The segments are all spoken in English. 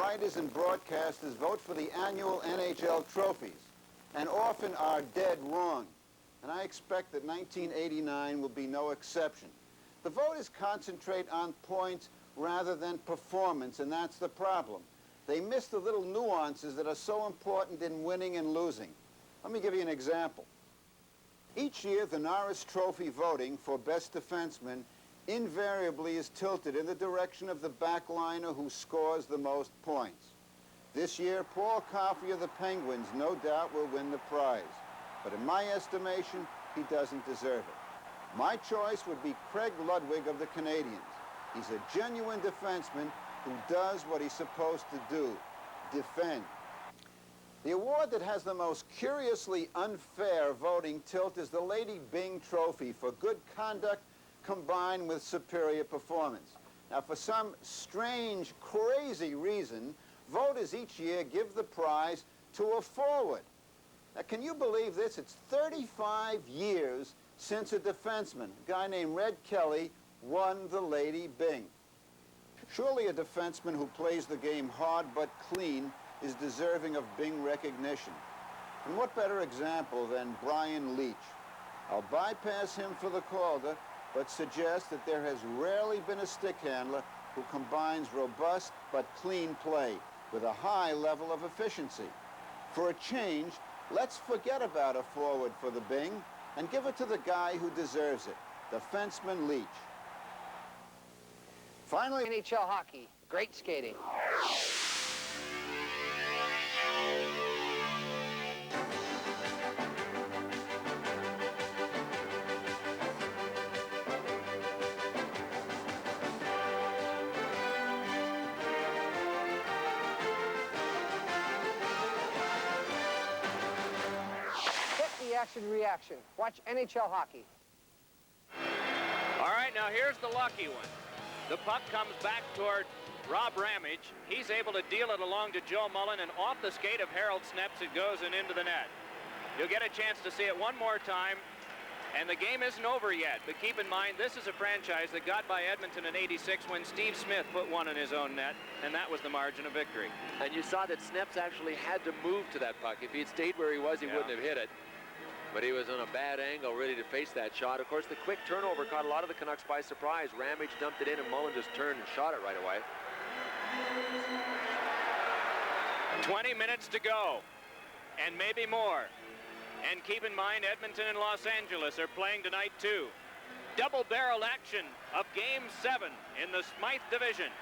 writers and broadcasters vote for the annual NHL trophies, and often are dead wrong. And I expect that 1989 will be no exception. The voters concentrate on points rather than performance, and that's the problem. They miss the little nuances that are so important in winning and losing. Let me give you an example. Each year, the Norris Trophy voting for Best Defenseman invariably is tilted in the direction of the backliner who scores the most points. This year, Paul Coffey of the Penguins no doubt will win the prize, but in my estimation, he doesn't deserve it. My choice would be Craig Ludwig of the Canadiens. He's a genuine defenseman who does what he's supposed to do, defend. The award that has the most curiously unfair voting tilt is the Lady Byng Trophy for good conduct combined with superior performance. Now, for some strange, crazy reason, voters each year give the prize to a forward. Now, can you believe this? It's 35 years since a defenseman, a guy named Red Kelly, won the Lady Byng. Surely a defenseman who plays the game hard but clean is deserving of Byng recognition. And what better example than Brian Leach? I'll bypass him for the Calder, but suggest that there has rarely been a stick handler who combines robust but clean play with a high level of efficiency. For a change, let's forget about a forward for the Byng and give it to the guy who deserves it, defenseman Leach. Finally, NHL hockey, great skating. Reaction. Watch NHL hockey. All right, now here's the lucky one. The puck comes back toward Rob Ramage. He's able to deal it along to Joe Mullen, and off the skate of Harold Sneps it goes and into the net. You'll get a chance to see it one more time, and the game isn't over yet. But keep in mind, this is a franchise that got by Edmonton in '86 when Steve Smythe put one in his own net, and that was the margin of victory. And you saw that Sneps actually had to move to that puck. If he had stayed where he was, he wouldn't have hit it. But he was on a bad angle, ready to face that shot. Of course, the quick turnover caught a lot of the Canucks by surprise. Ramage dumped it in, and Mullen just turned and shot it right away. 20 minutes to go, and maybe more. And keep in mind, Edmonton and Los Angeles are playing tonight, too. Double-barrel action of Game 7 in the Smythe division.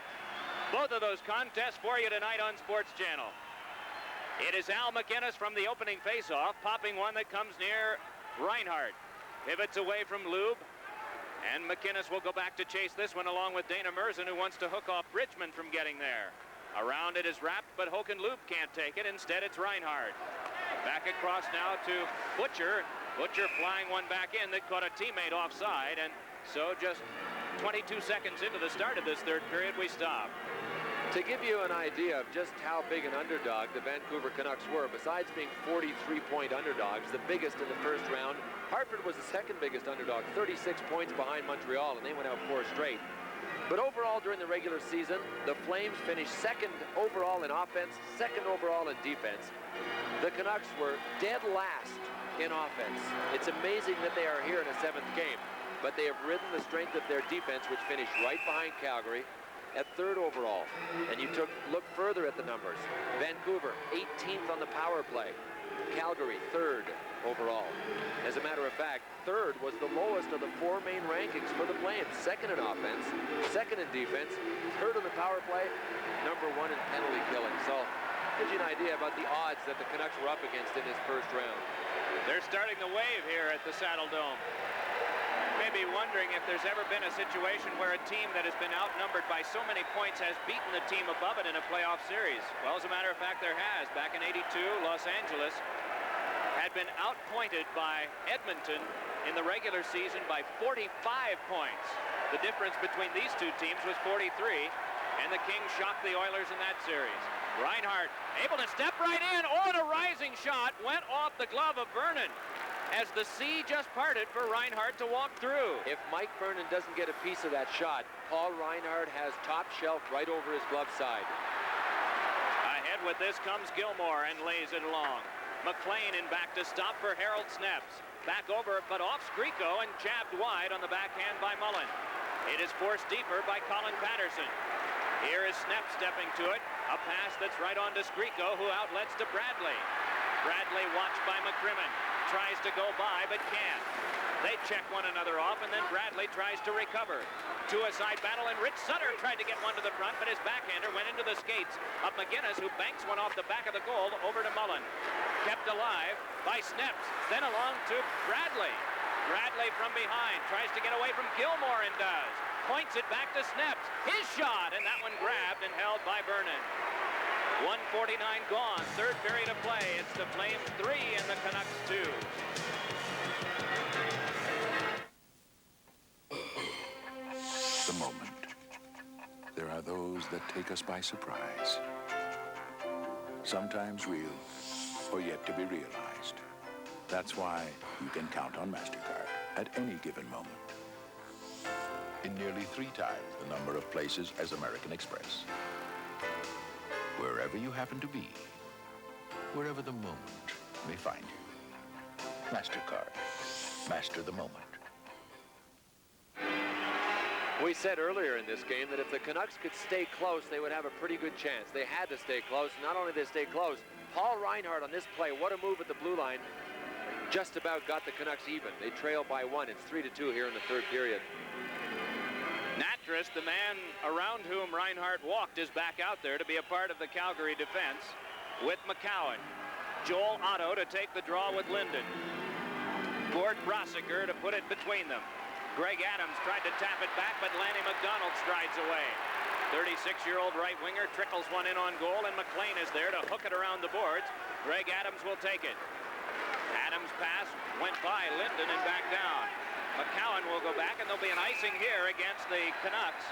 Both of those contests for you tonight on Sports Channel. It is Al MacInnis from the opening faceoff, popping one that comes near Reinhart. Pivots away from Lube, and MacInnis will go back to chase this one along with Dana Merzen, who wants to hook off Bridgman from getting there. Around it is wrapped, but Håkan Lube can't take it. Instead, it's Reinhart. Back across now to Butcher. Butcher flying one back in that caught a teammate offside, and so just 22 seconds into the start of this third period, we stop. To give you an idea of just how big an underdog the Vancouver Canucks were, besides being 43-point underdogs, the biggest in the first round, Hartford was the second biggest underdog, 36 points behind Montreal, and they went out 4 straight. But overall during the regular season, the Flames finished second overall in offense, second overall in defense. The Canucks were dead last in offense. It's amazing that they are here in a 7th game, but they have ridden the strength of their defense, which finished right behind Calgary at 3rd overall. And you look further at the numbers. Vancouver, 18th on the power play. Calgary, 3rd overall. As a matter of fact, 3rd was the lowest of the 4 main rankings for the Flames. 2nd in offense, 2nd in defense, 3rd on the power play, number 1 in penalty killing. So, gives you an idea about the odds that the Canucks were up against in this first round. They're starting the wave here at the Saddle Dome. You may be wondering if there's ever been a situation where a team that has been outnumbered by so many points has beaten the team above it in a playoff series. Well, as a matter of fact, there has. Back in '82, Los Angeles had been outpointed by Edmonton in the regular season by 45 points. The difference between these two teams was 43, and the Kings shocked the Oilers in that series. Reinhart able to step right in. Oh, and a rising shot went off the glove of Vernon as the sea just parted for Reinhart to walk through. If Mike Vernon doesn't get a piece of that shot, Paul Reinhart has top shelf right over his glove side. with this comes Gilmore and lays it along. McLean in back to stop for Harold Sneps. Back over, but off Skriko and jabbed wide on the backhand by Mullen. It is forced deeper by Colin Patterson. Here is Sneps stepping to it. A pass that's right on to Skriko, who outlets to Bradley. Bradley watched by McCrimmon. Tries to go by, but can't. They check one another off, and then Bradley tries to recover. Two-a-side battle, and Rich Sutter tried to get one to the front, but his backhander went into the skates of McGinnis, who banks one off the back of the goal over to Mullen. Kept alive by Sneps, then along to Bradley. Bradley from behind tries to get away from Gilmore and does. Points it back to Sneps. His shot, and that one grabbed and held by Vernon. 1:49 gone, third period of play. It's the Flames 3 and the Canucks 2. The moment. There are those that take us by surprise. Sometimes real, or yet to be realized. That's why you can count on MasterCard at any given moment. In nearly 3 times the number of places as American Express. Wherever you happen to be, wherever the moment may find you. MasterCard. Master the moment. We said earlier in this game that if the Canucks could stay close, they would have a pretty good chance. They had to stay close. Not only did they stay close, Paul Reinhardt on this play, what a move at the blue line, just about got the Canucks even. They trail by 1. It's 3-2 here in the third period. Natras, the man around whom Reinhardt walked, is back out there to be a part of the Calgary defense with McCowan. Joel Otto to take the draw with Linden. Gord Brossiker to put it between them. Greg Adams tried to tap it back, but Lanny McDonald strides away. 36-year-old right winger trickles one in on goal, and McLean is there to hook it around the boards. Greg Adams will take it. Adams' pass went by Linden and back down. McCowan will go back, and there'll be an icing here against the Canucks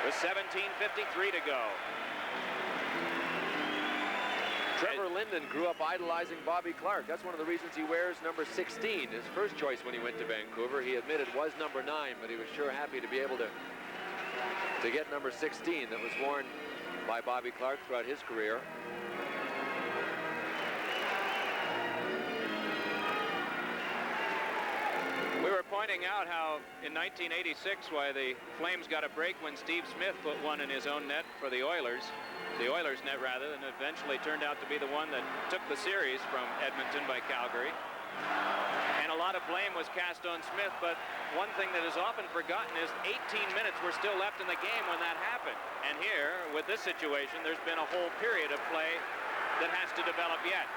with 17:53 to go. Trevor Linden grew up idolizing Bobby Clarke. That's one of the reasons he wears number 16. His first choice when he went to Vancouver, he admitted, was number 9, but he was sure happy to be able to get number 16 that was worn by Bobby Clarke throughout his career. We were pointing out how in 1986 why the Flames got a break when Steve Smythe put one in his own net for the Oilers net rather, and eventually turned out to be the one that took the series from Edmonton by Calgary. And a lot of blame was cast on Smythe, but one thing that is often forgotten is 18 minutes were still left in the game when that happened. And here, with this situation, there's been a whole period of play that has to develop yet.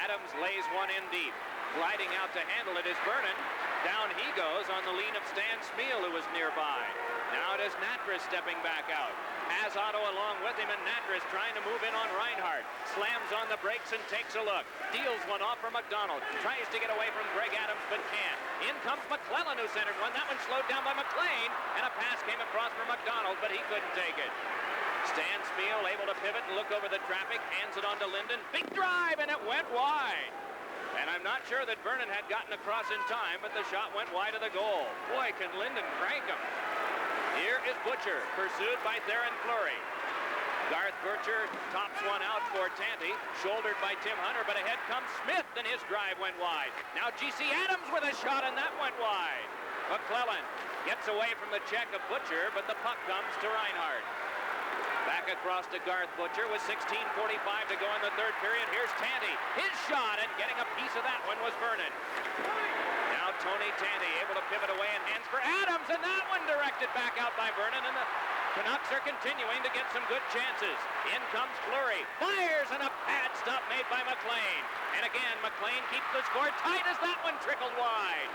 Adams lays one in deep. Gliding out to handle it is Vernon. Down he goes on the lean of Stan Smyl, who was nearby. Now it is Natras stepping back out. Has Otto along with him, and Natras trying to move in on Reinhardt. Slams on the brakes and takes a look. Deals one off for McDonald. Tries to get away from Greg Adams, but can't. In comes McClellan, who centered one. That one slowed down by McLean, and a pass came across for McDonald, but he couldn't take it. Stan Smyl able to pivot and look over the traffic. Hands it on to Linden. Big drive, and it went wide. And I'm not sure that Vernon had gotten across in time, but the shot went wide of the goal. Boy, can Linden crank him. Here is Butcher, pursued by Theron Fleury. Garth Butcher tops one out for Tanti, shouldered by Tim Hunter, but ahead comes Smythe, and his drive went wide. Now G.C. Adams with a shot, and that went wide. McClellan gets away from the check of Butcher, but the puck comes to Reinhardt. Back across to Garth Butcher with 16:45 to go in the third period. Here's Tanti. His shot, and getting a piece of that one was Vernon. Now Tony Tanti able to pivot away and hands for Adams, and that one directed back out by Vernon, and the Canucks are continuing to get some good chances. In comes Fleury. Fires, and a pad stop made by McLean. And again, McLean keeps the score tight as that one trickled wide.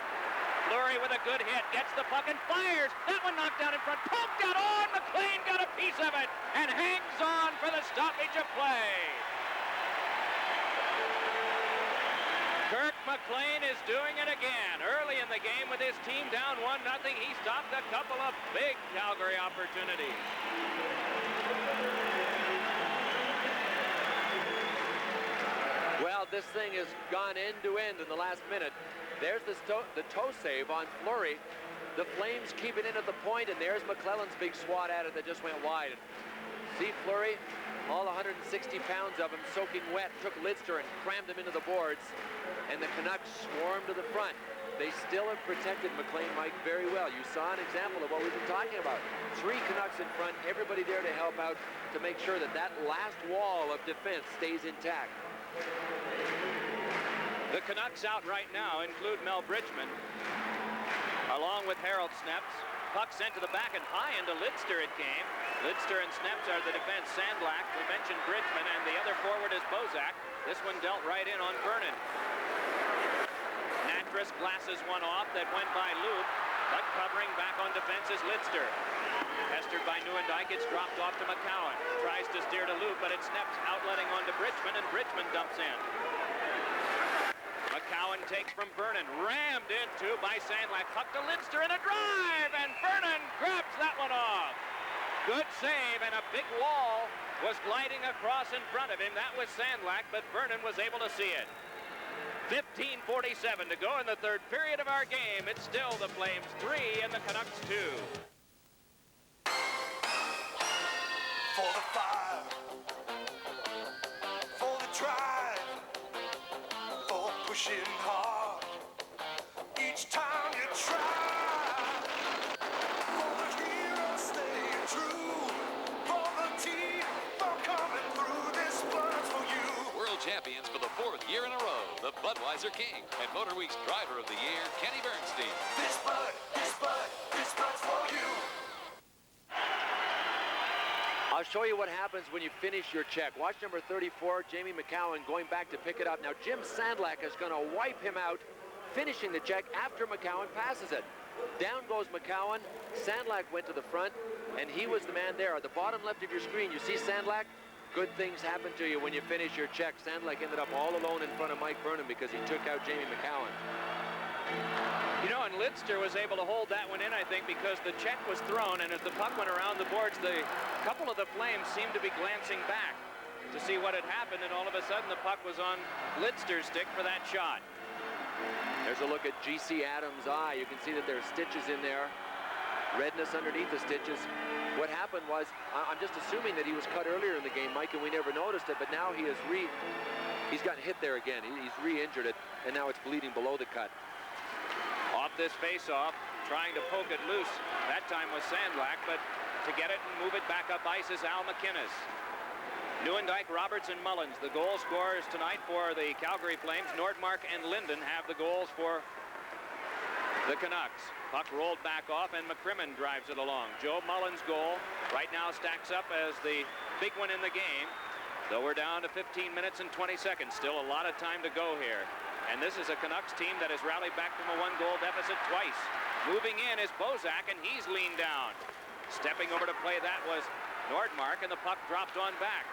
Fleury with a good hit, gets the puck and fires. That one knocked down in front, poked out on. McLean got a piece of it and hangs on for the stoppage of play. Kirk McLean is doing it again. Early in the game with his team down 1-0, he stopped a couple of big Calgary opportunities. Well, this thing has gone end to end in the last minute. There's the toe save on Fleury. The Flames keep it in at the point, and there's McClellan's big swat at it that just went wide. See Fleury all 160 pounds of them soaking wet, took Lidster and crammed him into the boards, and the Canucks swarmed to the front. They still have protected McLean, Mike, very well. You saw an example of what we've been talking about. 3 Canucks in front, everybody there to help out to make sure that that last wall of defense stays intact. The Canucks out right now include Mel Bridgman, along with Harold Sneps. Puck sent to the back and high into Lidster it came. Lidster and Sneps are the defense. Sandlak, we mentioned Bridgman, and the other forward is Bozak. This one dealt right in on Vernon. Natras glasses one off that went by Loop, but covering back on defense is Lidster. Pestered by Nieuwendyk, it's dropped off to McCowan. Tries to steer to Loop, but it's Sneps outletting onto Bridgman, and Bridgman dumps in. McCowan takes from Vernon, rammed into by Sandlak, puck to Lidster in a drive, and Vernon grabs that one off. Good save, and a big wall was gliding across in front of him. That was Sandlak, but Vernon was able to see it. 15:47 to go in the third period of our game. It's still the Flames 3 and the Canucks 2. For the fire, for the drive, for pushing hard each time you try, for the hero staying true, for the team for coming through. This one's for you. World champions for the 4th year in a row, the Budweiser King, and Motor Week's Driver of the Year, Kenny Bernstein. This bud's for you. I'll show you what happens when you finish your check. Watch number 34, Jamie McCowan, going back to pick it up. Now, Jim Sandlak is going to wipe him out, finishing the check after McCowan passes it. Down goes McCowan. Sandlak went to the front, and he was the man there. At the bottom left of your screen, you see Sandlak? Good things happen to you when you finish your check. Sandlak ended up all alone in front of Mike Vernon because he took out Jamie McCowan. You know, and Lidster was able to hold that one in, I think, because the check was thrown, and as the puck went around the boards, the couple of the Flames seemed to be glancing back to see what had happened, and all of a sudden the puck was on Lidster's stick for that shot. There's a look at G.C. Adams' eye. You can see that there are stitches in there, redness underneath the stitches. What happened was, I'm just assuming that he was cut earlier in the game, Mike, and we never noticed it, but now he's gotten hit there again. He's re-injured it, and now it's bleeding below the cut. Off this face-off, trying to poke it loose. That time was Sandlak, but to get it and move it back up ice is Al McInnes. Nieuwendyk, Roberts, and Mullins, the goal scorers tonight for the Calgary Flames. Nordmark and Linden have the goals for the Canucks. Puck rolled back off, and McCrimmon drives it along. Joe Mullins' goal right now stacks up as the big one in the game. Though we're down to 15 minutes and 20 seconds. Still a lot of time to go here. And this is a Canucks team that has rallied back from a 1-goal deficit twice. Moving in is Bozak, and he's leaned down. Stepping over to play that was Nordmark, and the puck dropped on back.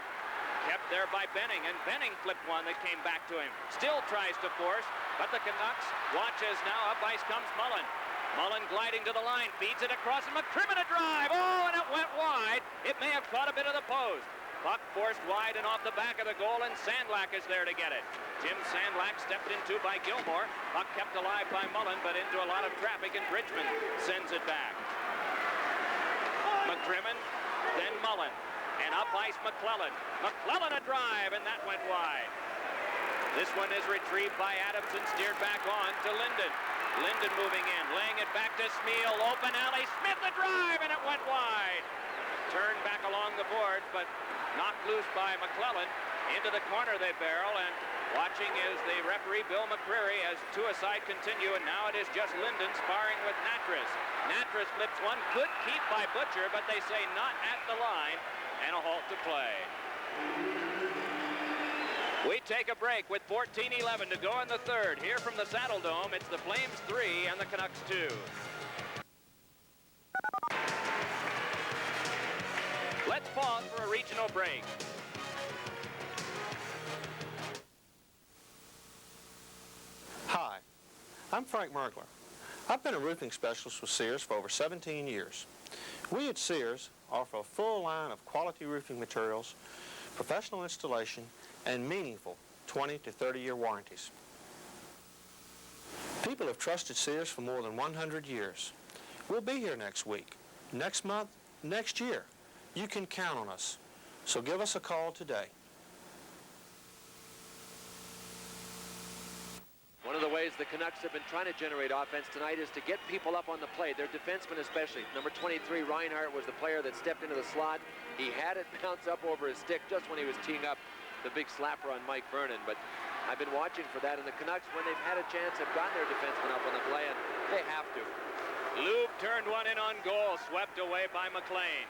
Kept there by Benning, and Benning flipped one that came back to him. Still tries to force, but the Canucks watch as now up ice comes Mullen. Mullen gliding to the line, feeds it across, and McCrimmon a drive. Oh, and it went wide. It may have caught a bit of the post. Puck forced wide and off the back of the goal, and Sandlak is there to get it. Jim Sandlak stepped into by Gilmore. Puck kept alive by Mullen, but into a lot of traffic, and Bridgman sends it back. McCrimmon, then Mullen, and up ice McClellan. McClellan a drive, and that went wide. This one is retrieved by Adams and steered back on to Linden. Linden moving in, laying it back to Smeal. Open alley, Smythe a drive, and it went wide. Turned back along the boards, but knocked loose by McClellan. Into the corner they barrel, and watching is the referee Bill McCreary as two-a-side continue, and now it is just Linden sparring with Natras. Natras flips one, good keep by Butcher, but they say not at the line, and a halt to play. We take a break with 14:11 to go in the third. Here from the Saddle Dome, it's the Flames 3 and the Canucks 2. Let's pause for a regional break. Hi, I'm Frank Mergler. I've been a roofing specialist with Sears for over 17 years. We at Sears offer a full line of quality roofing materials, professional installation, and meaningful 20 to 30-year warranties. People have trusted Sears for more than 100 years. We'll be here next week, next month, next year. You can count on us. So give us a call today. One of the ways the Canucks have been trying to generate offense tonight is to get people up on the play, their defensemen especially. Number 23, Reinhart, was the player that stepped into the slot. He had it bounce up over his stick just when he was teeing up the big slapper on Mike Vernon. But I've been watching for that, and the Canucks, when they've had a chance, have gotten their defensemen up on the play, and they have to. Lube turned one in on goal, swept away by McLean.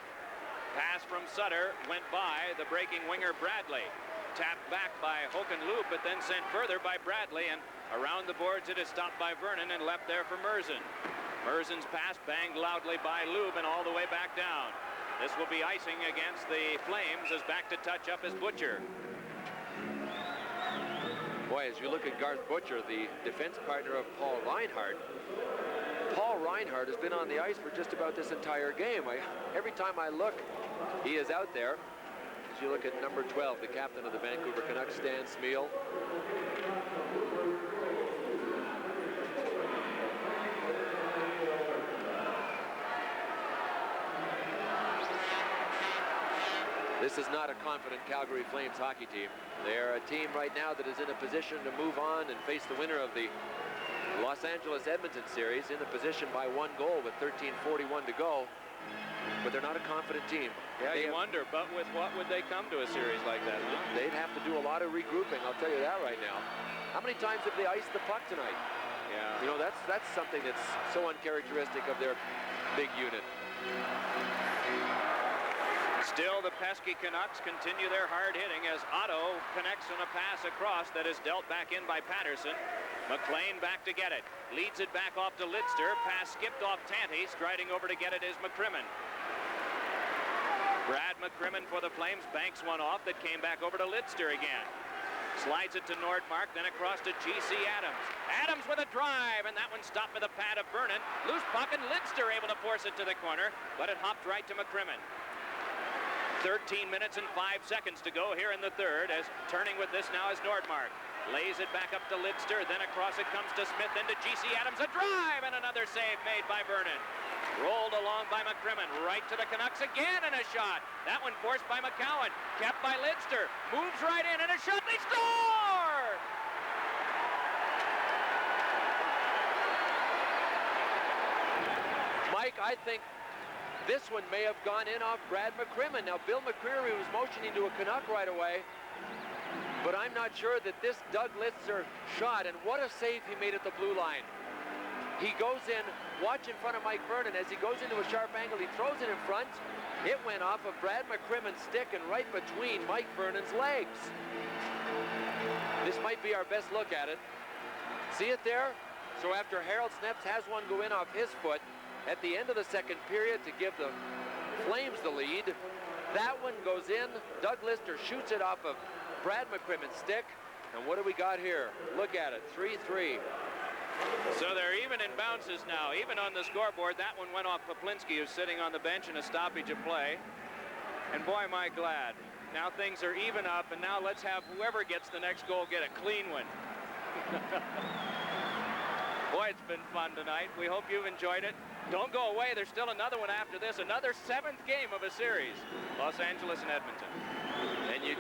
Pass from Sutter went by the breaking winger Bradley. Tapped back by Håkan Lube, but then sent further by Bradley, and around the boards it is stopped by Vernon and left there for Merzen. Merzen's pass banged loudly by Lube and all the way back down. This will be icing against the Flames as back to touch up is Butcher. Boy, as you look at Garth Butcher, the defense partner of Paul Reinhart, Paul Reinhart has been on the ice for just about this entire game. Every time I look, he is out there. As you look at number 12, the captain of the Vancouver Canucks, Stan Smythe. This is not a confident Calgary Flames hockey team. They're a team right now that is in a position to move on and face the winner of the Los Angeles-Edmonton series, in the position by 1 goal with 13:41 to go. But they're not a confident team. Yeah, you wonder, but with what would they come to a series like that, huh? They'd have to do a lot of regrouping, I'll tell you that right now. How many times have they iced the puck tonight? Yeah. You know, that's something that's so uncharacteristic of their big unit. Still, the pesky Canucks continue their hard hitting as Otto connects on a pass across that is dealt back in by Patterson. McLean back to get it. Leads it back off to Lidster. Pass skipped off Tanti. Striding over to get it is McCrimmon. Brad McCrimmon for the Flames banks one off that came back over to Lidster again. Slides it to Nordmark, then across to G.C. Adams. Adams with a drive, and that one stopped with a pad of Vernon. Loose puck, and Lidster able to force it to the corner, but it hopped right to McCrimmon. 13 minutes and 5 seconds to go here in the third, as turning with this now is Nordmark. Lays it back up to Lidster, then across it comes to Smythe, then to G.C. Adams. A drive, and another save made by Vernon. Rolled along by McCrimmon, right to the Canucks again, and a shot. That one forced by McCowan, kept by Lidster. Moves right in, and a shot, they score! Mike, I think this one may have gone in off Brad McCrimmon. Now, Bill McCreary was motioning to a Canuck right away, but I'm not sure that this Doug Lidster shot, and what a save he made at the blue line. He goes in, watch in front of Mike Vernon. As he goes into a sharp angle, he throws it in front. It went off of Brad McCrimmon's stick and right between Mike Vernon's legs. This might be our best look at it. See it there? So after Harold Sneps has one go in off his foot, at the end of the second period to give the Flames the lead, that one goes in. Doug Lidster shoots it off of Brad McCrimmon's stick. And what do we got here? Look at it, 3-3. So they're even in bounces now, even on the scoreboard. That one went off Poplinski, who's sitting on the bench in a stoppage of play. And boy, am I glad. Now things are even up, and now let's have whoever gets the next goal get a clean one. Boy, it's been fun tonight. We hope you've enjoyed it. Don't go away. There's still another one after this, another 7th game of a series. Los Angeles and Edmonton. And you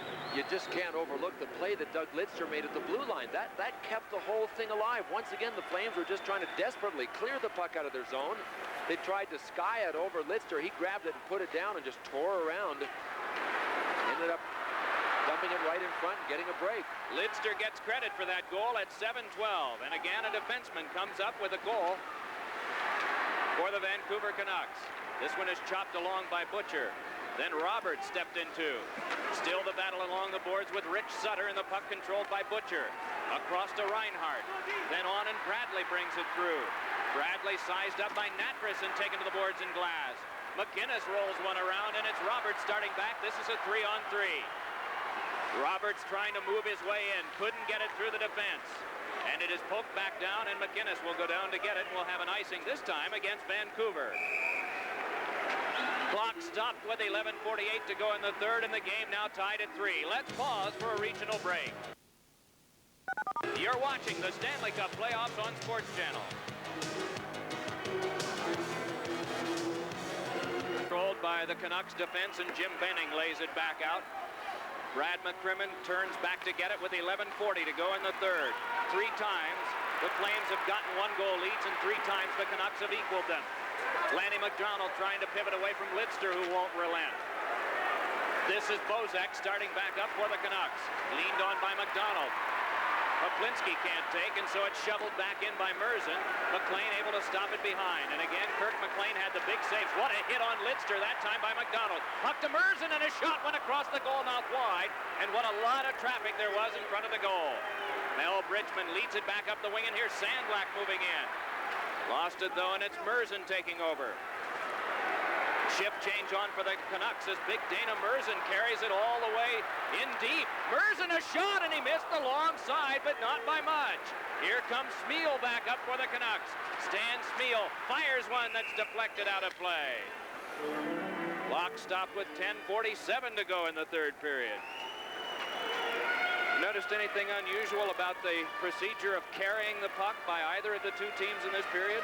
just can't overlook the play that Doug Lidster made at the blue line. That kept the whole thing alive. Once again, the Flames were just trying to desperately clear the puck out of their zone. They tried to sky it over Lidster. He grabbed it and put it down and just tore around. Ended up dumping it right in front and getting a break. Lidster gets credit for that goal at 7-12. And again, a defenseman comes up with a goal for the Vancouver Canucks. This one is chopped along by Butcher. Then Roberts stepped in too. Still the battle along the boards with Rich Sutter, and the puck controlled by Butcher. Across to Reinhart. Then on, and Bradley brings it through. Bradley sized up by Natras and taken to the boards in glass. McInnes rolls one around, and it's Roberts starting back. This is a 3-on-3. Roberts trying to move his way in. Couldn't get it through the defense. And it is poked back down, and McInnes will go down to get it. We'll have an icing this time against Vancouver. Clock stopped with 11:48 to go in the third, and the game now tied at 3. Let's pause for a regional break. You're watching the Stanley Cup playoffs on Sports Channel. Controlled by the Canucks defense, and Jim Benning lays it back out. Brad McCrimmon turns back to get it with 11:40 to go in the third. 3 times the Flames have gotten 1-goal leads, and 3 times the Canucks have equaled them. Lanny McDonald trying to pivot away from Lidster, who won't relent. This is Bozak starting back up for the Canucks. Leaned on by McDonald. Poplinski can't take, and so it's shoveled back in by Merzen. McLean able to stop it behind. And again, Kirk McLean had the big saves. What a hit on Lidster, that time by McDonald. Puck to Merzen, and a shot went across the goal mouth wide. And what a lot of traffic there was in front of the goal. Mel Bridgman leads it back up the wing, and here's Sandlak moving in. Lost it, though, and it's Merzen taking over. Shift change on for the Canucks as Big Dana Merzen carries it all the way in deep. Merzen a shot, and he missed the long side, but not by much. Here comes Smythe back up for the Canucks. Stan Smythe fires one that's deflected out of play. Clock stopped with 10:47 to go in the third period. Noticed anything unusual about the procedure of carrying the puck by either of the 2 teams in this period?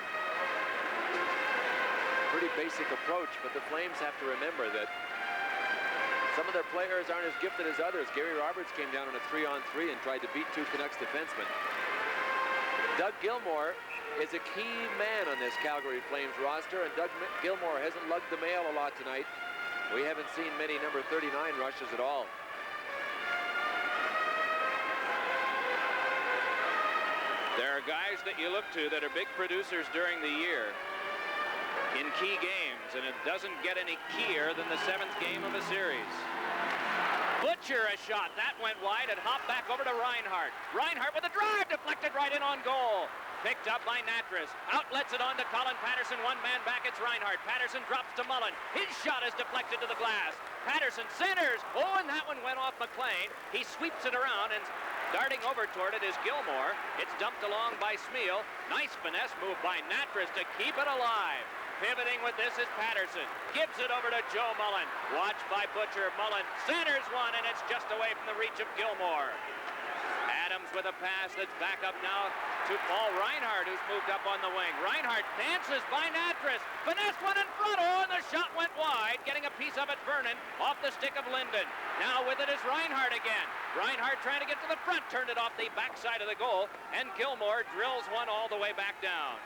Pretty basic approach, but the Flames have to remember that some of their players aren't as gifted as others. Gary Roberts came down on a 3-on-3 and tried to beat 2 Canucks defensemen. Doug Gilmour is a key man on this Calgary Flames roster, and Doug Gilmour hasn't lugged the mail a lot tonight. We haven't seen many number 39 rushes at all. There are guys that you look to that are big producers during the year in key games, and it doesn't get any keyer than the 7th game of a series. Butcher a shot. That went wide and hopped back over to Reinhart. Reinhart with a drive, deflected right in on goal. Picked up by Natras. Outlets it on to Colin Patterson. 1 man back, it's Reinhart. Patterson drops to Mullen. His shot is deflected to the glass. Patterson centers. Oh, and that one went off McLean. He sweeps it around, and darting over toward it is Gilmour. It's dumped along by Smythe. Nice finesse move by Natras to keep it alive. Pivoting with this is Patterson. Gives it over to Joe Mullen. Watched by Butcher. Mullen centers one, and it's just away from the reach of Gilmour. Adams with a pass that's back up now to Paul Reinhart, who's moved up on the wing. Reinhart dances by Natras. Finesse one in front. Oh, and the shot went wide. Getting a piece of it, Vernon, off the stick of Linden. Now with it is Reinhart again. Reinhart trying to get to the front. Turned it off the backside of the goal, and Gilmour drills one all the way back down.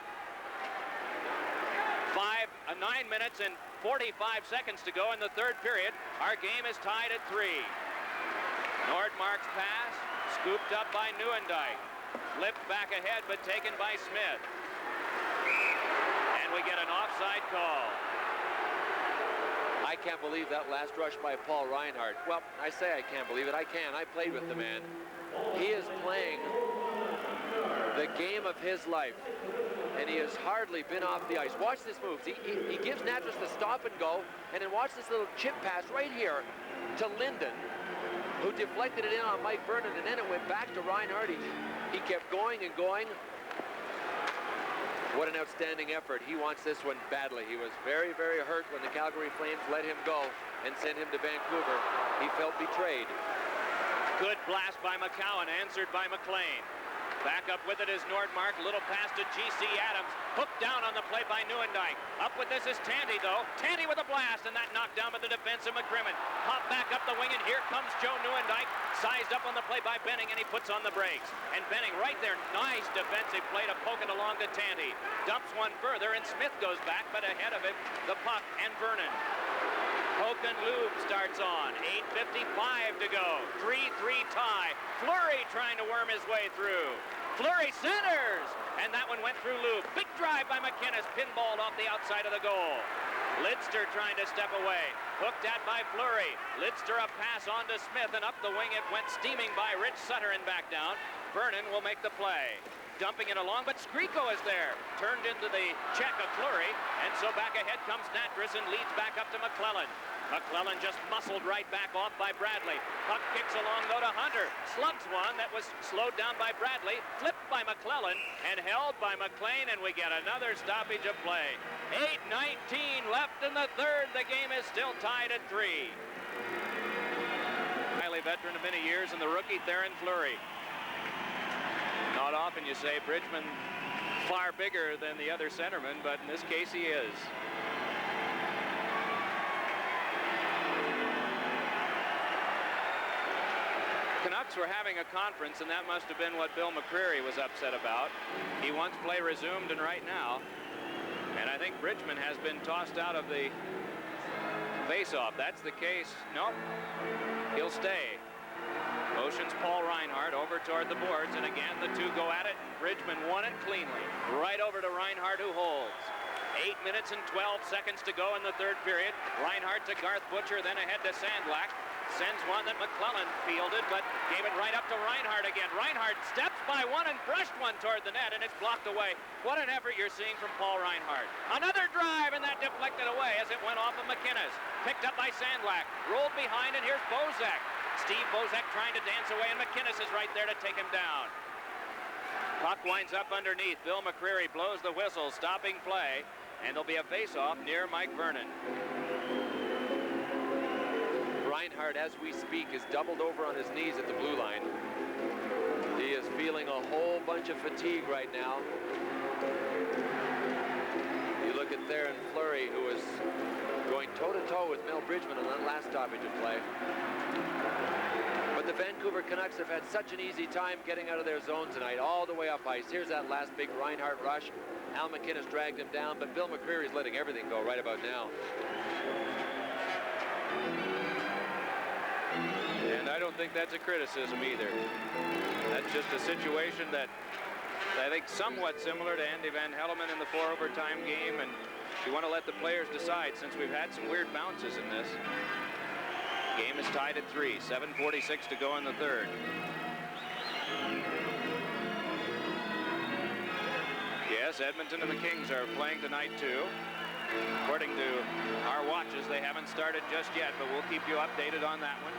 9 minutes and 45 seconds to go in the third period. Our game is tied at 3. Nordmark's pass, scooped up by Nieuwendyk. Flipped back ahead, but taken by Smythe. And we get an offside call. I can't believe that last rush by Paul Reinhart. Well, I say I can't believe it. I can. I played with the man. He is playing the game of his life, and he has hardly been off the ice. Watch this move. He gives Natras the stop and go, and then watch this little chip pass right here to Linden, who deflected it in on Mike Vernon, and then it went back to Reinhart. He kept going and going. What an outstanding effort. He wants this one badly. He was very, very hurt when the Calgary Flames let him go and sent him to Vancouver. He felt betrayed. Good blast by McCowan, answered by McLean. Back up with it is Nordmark. Little pass to G.C. Adams. Hooked down on the play by Nieuwendyk. Up with this is Tandy, though. Tandy with a blast, and that knocked down by the defense of McCrimmon. Hop back up the wing, and here comes Joe Nieuwendyk. Sized up on the play by Benning, and he puts on the brakes. And Benning right there. Nice defensive play to poke it along to Tandy. Dumps one further, and Smythe goes back, but ahead of him, the puck and Vernon. Hogan Lube starts on. 8:55 to go. 3-3 tie. Fleury trying to worm his way through. Fleury centers, and that one went through Lube. Big drive by McInnes, pinballed off the outside of the goal. Lidster trying to step away. Hooked at by Fleury. Lidster a pass on to Smythe, and up the wing it went steaming by Rich Sutter and back down. Vernon will make the play. Dumping it along, but Skriko is there. Turned into the check of Fleury, and so back ahead comes Natras and leads back up to McClellan. McClellan just muscled right back off by Bradley. Puck kicks along, though, to Hunter. Slugs one that was slowed down by Bradley. Flipped by McClellan and held by McLean, and we get another stoppage of play. 8:19 left in the third. The game is still tied at 3. Highly veteran of many years, and the rookie Theron Fleury. Not often you say Bridgman far bigger than the other centerman, but in this case he is. Canucks were having a conference, and that must have been what Bill McCreary was upset about. He wants play resumed, and right now. And I think Bridgman has been tossed out of the face-off. That's the case. Nope. He'll stay. Motions Paul Reinhart over toward the boards, and again the two go at it. Bridgman won it cleanly. Right over to Reinhart, who holds. 8 minutes and 12 seconds to go in the third period. Reinhart to Garth Butcher, then ahead to Sandlack. Sends one that McClellan fielded, but gave it right up to Reinhart again. Reinhart steps by one and brushed one toward the net, and it's blocked away. What an effort you're seeing from Paul Reinhart. Another drive, and that deflected away as it went off of McInnes. Picked up by Sandlack. Rolled behind, and here's Bozak. Steve Bozak trying to dance away, and McInnes is right there to take him down. Puck winds up underneath. Bill McCreary blows the whistle, stopping play, and there'll be a face-off near Mike Vernon. Reinhart, as we speak, is doubled over on his knees at the blue line. He is feeling a whole bunch of fatigue right now. You look at Theron Fleury, who is going toe-to-toe with Mel Bridgman on that last stoppage of play. But the Vancouver Canucks have had such an easy time getting out of their zone tonight, all the way up ice. Here's that last big Reinhart rush. Al McInnes dragged him down, but Bill McCreary is letting everything go right about now. And I don't think that's a criticism either. That's just a situation that I think somewhat similar to Andy Van Hellemond in the 4 overtime game, and you want to let the players decide since we've had some weird bounces in this. Game is tied at 3, 7:46 to go in the third. Yes, Edmonton and the Kings are playing tonight too. According to our watches, they haven't started just yet, but we'll keep you updated on that one.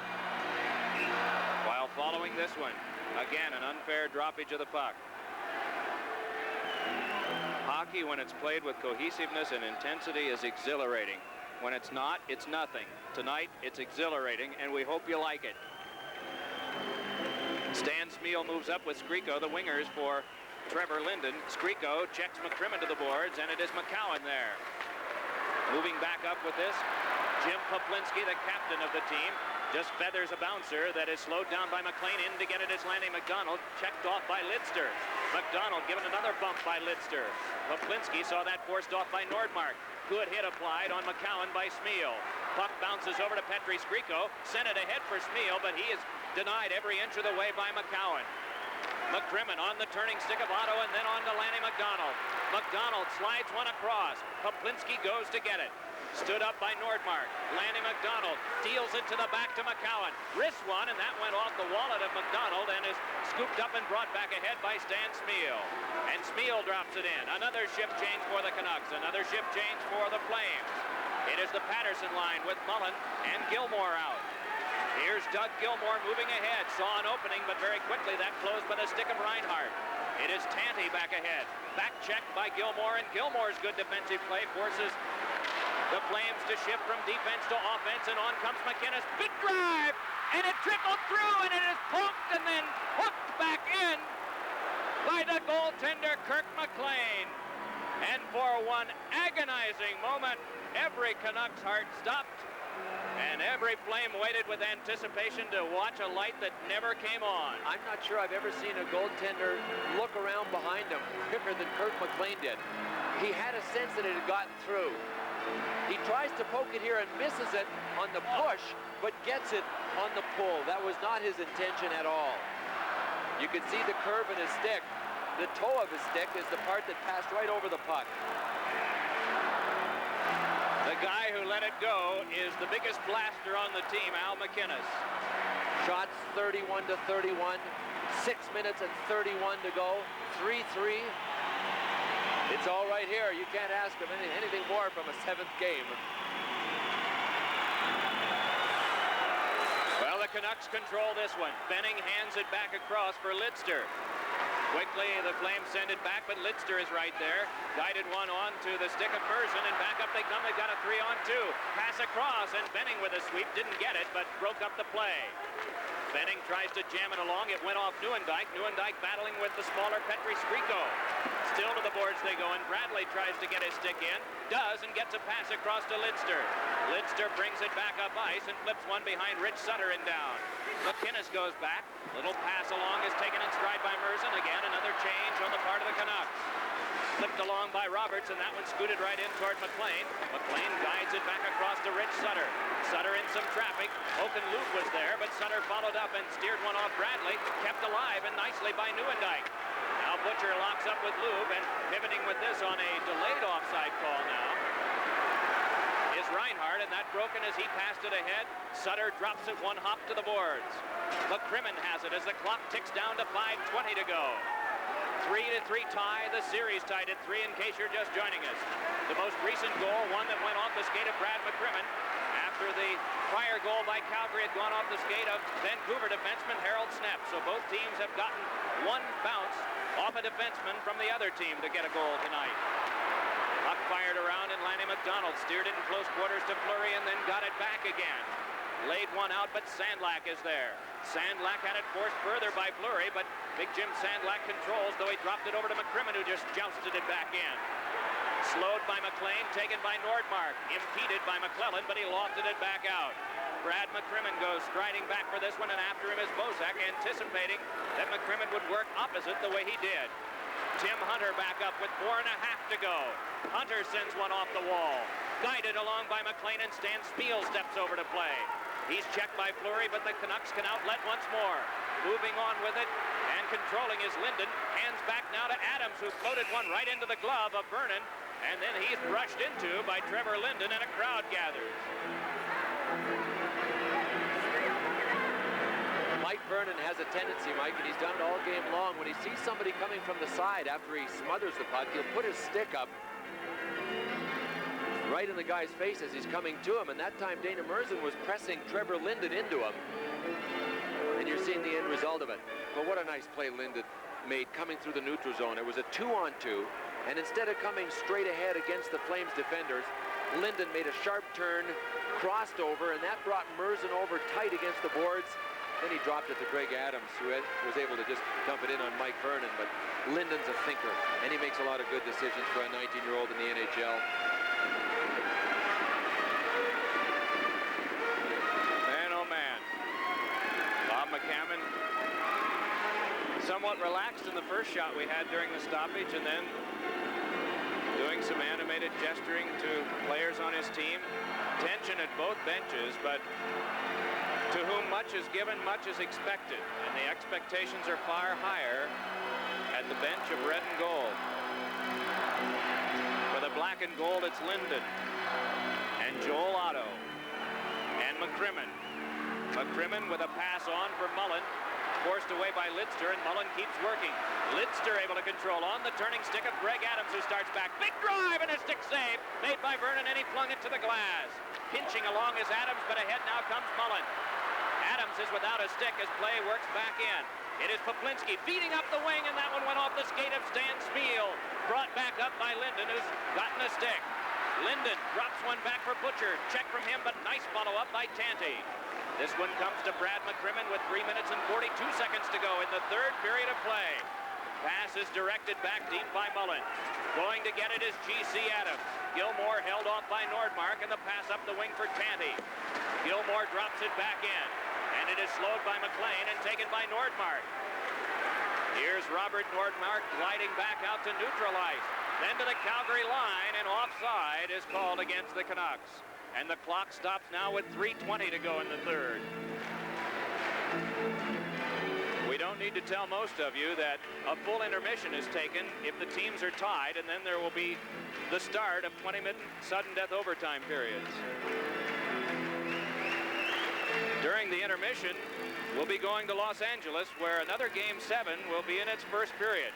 While following this one, again, an unfair droppage of the puck. Hockey, when it's played with cohesiveness and intensity, is exhilarating. When it's not, it's nothing. Tonight, it's exhilarating, and we hope you like it. Stan Smythe moves up with Skriko, the wingers for Trevor Linden. Skriko checks McCrimmon to the boards, and it is McCowan there. Moving back up with this, Jim Poplinski, the captain of the team, just feathers a bouncer that is slowed down by McLean. In to get it is Lanny McDonald, checked off by Lidster. McDonald given another bump by Lidster. Poplinski saw that forced off by Nordmark. Good hit applied on McCowan by Smythe. Puck bounces over to Petri Skriko, sent it ahead for Smythe, but he is denied every inch of the way by McCowan. McCrimmon on the turning stick of Otto, and then on to Lanny McDonald. McDonald slides one across. Poplinski goes to get it. Stood up by Nordmark. Lanny McDonald deals it to the back to McCowan. Wrists one, and that went off the wallet of McDonald and is scooped up and brought back ahead by Stan Smythe. And Smythe drops it in. Another shift change for the Canucks. Another shift change for the Flames. It is the Patterson line with Mullen and Gilmore out. Here's Doug Gilmore moving ahead. Saw an opening, but very quickly that closed by the stick of Reinhart. It is Tanti back ahead. Back checked by Gilmore, and Gilmore's good defensive play forces the Flames to shift from defense to offense, and on comes McInnes. Big drive, and it trickled through, and it is poked and then hooked back in by the goaltender, Kirk McLean. And for one agonizing moment, every Canucks heart stopped, and every Flame waited with anticipation to watch a light that never came on. I'm not sure I've ever seen a goaltender look around behind him quicker than Kirk McLean did. He had a sense that it had gotten through. He tries to poke it here and misses it on the push, but gets it on the pull. That was not his intention at all. You can see the curve in his stick. The toe of his stick is the part that passed right over the puck. The guy who let it go is the biggest blaster on the team, Al McInnes. Shots 31 to 31, 6 minutes and 31 to go, 3-3. It's all right here. You can't ask him anything more from a 7th game. Well, the Canucks control this one. Benning hands it back across for Lidster. Quickly, the Flames send it back, but Lidster is right there. Guided one on to the stick of Merson, and back up they come. They've got a 3-on-2. Pass across, and Benning with a sweep didn't get it, but broke up the play. Benning tries to jam it along. It went off Nieuwendyk. Nieuwendyk battling with the smaller Petri Skriko. Still to the boards they go, and Bradley tries to get his stick in. Does, and gets a pass across to Lidster. Lidster brings it back up ice and flips one behind Rich Sutter and down. McInnes goes back. Little pass along is taken in stride by Merzen. Again, another change on the part of the Canucks. Flipped along by Roberts, and that one scooted right in toward McLean. McLean guides it back across to Rich Sutter. Sutter in some traffic. Oakenloop was there, but Sutter followed up and steered one off Bradley. Kept alive and nicely by Nieuwendyk. Now Butcher locks up with Lube, and pivoting with this on a delayed offside call now is Reinhardt, and that broken as he passed it ahead. Sutter drops it one hop to the boards. McCrimmon has it as the clock ticks down to 5:20 to go. 3-3 tie, the series tied at 3 in case you're just joining us. The most recent goal, one that went off the skate of Brad McCrimmon after the prior goal by Calgary had gone off the skate of Vancouver defenseman Harold Snepp. So both teams have gotten one bounce off a defenseman from the other team to get a goal tonight. Puck fired around, and Lanny McDonald steered it in close quarters to Fleury and then got it back again. Laid one out, but Sandlak is there. Sandlak had it forced further by Fleury, but Big Jim Sandlak controls, though he dropped it over to McCrimmon, who just jousted it back in. Slowed by McLean, taken by Nordmark. Impeded by McClellan, but he lofted it back out. Brad McCrimmon goes striding back for this one, and after him is Bozak, anticipating that McCrimmon would work opposite the way he did. Tim Hunter back up with 4.5 to go. Hunter sends one off the wall. Guided along by McLean, and Stan Spiel steps over to play. He's checked by Fleury, but the Canucks can outlet once more. Moving on with it, and controlling is Linden. Hands back now to Adams, who floated one right into the glove of Vernon. And then he's brushed into by Trevor Linden, and a crowd gathers. Mike Vernon has a tendency, Mike, and he's done it all game long. When he sees somebody coming from the side after he smothers the puck, he'll put his stick up right in the guy's face as he's coming to him. And that time, Dana Merzen was pressing Trevor Linden into him. And you're seeing the end result of it. But what a nice play Linden made coming through the neutral zone. It was a 2-on-2. And instead of coming straight ahead against the Flames defenders, Linden made a sharp turn, crossed over, and that brought Merzen over tight against the boards. Then he dropped it to Greg Adams, who was able to just dump it in on Mike Vernon. But Linden's a thinker, and he makes a lot of good decisions for a 19-year-old in the NHL. Man, oh man. Bob McCammon somewhat relaxed in the first shot we had during the stoppage, and then doing some animated gesturing to players on his team. Tension at both benches, but to whom much is given, much is expected, and the expectations are far higher at the bench of red and gold. For the black and gold, it's Linden and Joel Otto and McCrimmon. McCrimmon with a pass on for Mullen, forced away by Lidster, and Mullen keeps working. Lidster able to control on the turning stick of Greg Adams, who starts back. Big drive and a stick save made by Vernon, and he flung it to the glass. Pinching along is Adams, but ahead now comes Mullen. Adams is without a stick as play works back in. It is Poplinski feeding up the wing, and that one went off the skate of Stan Spiel. Brought back up by Linden, who's gotten a stick. Linden drops one back for Butcher. Check from him, but nice follow-up by Tanti. This one comes to Brad McCrimmon with 3 minutes and 42 seconds to go in the third period of play. Pass is directed back deep by Mullen. Going to get it is G.C. Adams. Gilmore held off by Nordmark, and the pass up the wing for Tanti. Gilmore drops it back in, and it is slowed by McLean and taken by Nordmark. Here's Robert Nordmark gliding back out to neutral ice. Then to the Calgary line, and offside is called against the Canucks. And the clock stops now with 3:20 to go in the third. We don't need to tell most of you that a full intermission is taken if the teams are tied, and then there will be the start of 20-minute sudden death overtime periods. During the intermission, we'll be going to Los Angeles, where another Game 7 will be in its first period.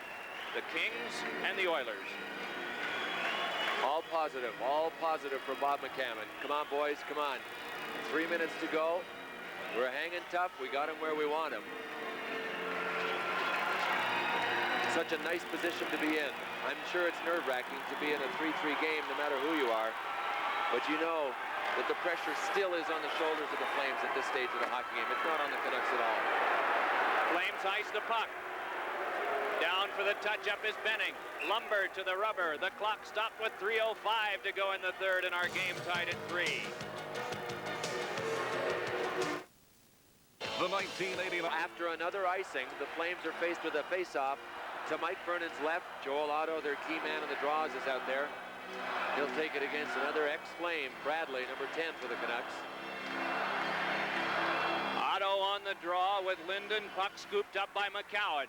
The Kings and the Oilers. All positive for Bob McCammon. Come on, boys, come on. 3 minutes to go. We're hanging tough. We got him where we want him. Such a nice position to be in. I'm sure it's nerve-wracking to be in a 3-3 game, no matter who you are. But you know that the pressure still is on the shoulders of the Flames at this stage of the hockey game. It's not on the Canucks at all. Flames ice the puck. Down for the touch-up is Benning. Lumber to the rubber. The clock stopped with 3:05 to go in the third, and our game tied at 3. The 1989. After another icing, the Flames are faced with a face-off to Mike Vernon's left. Joel Otto, their key man on the draws, is out there. He'll take it against another ex-Flame, Bradley, number 10 for the Canucks. Otto on the draw with Linden. Puck scooped up by McCowan.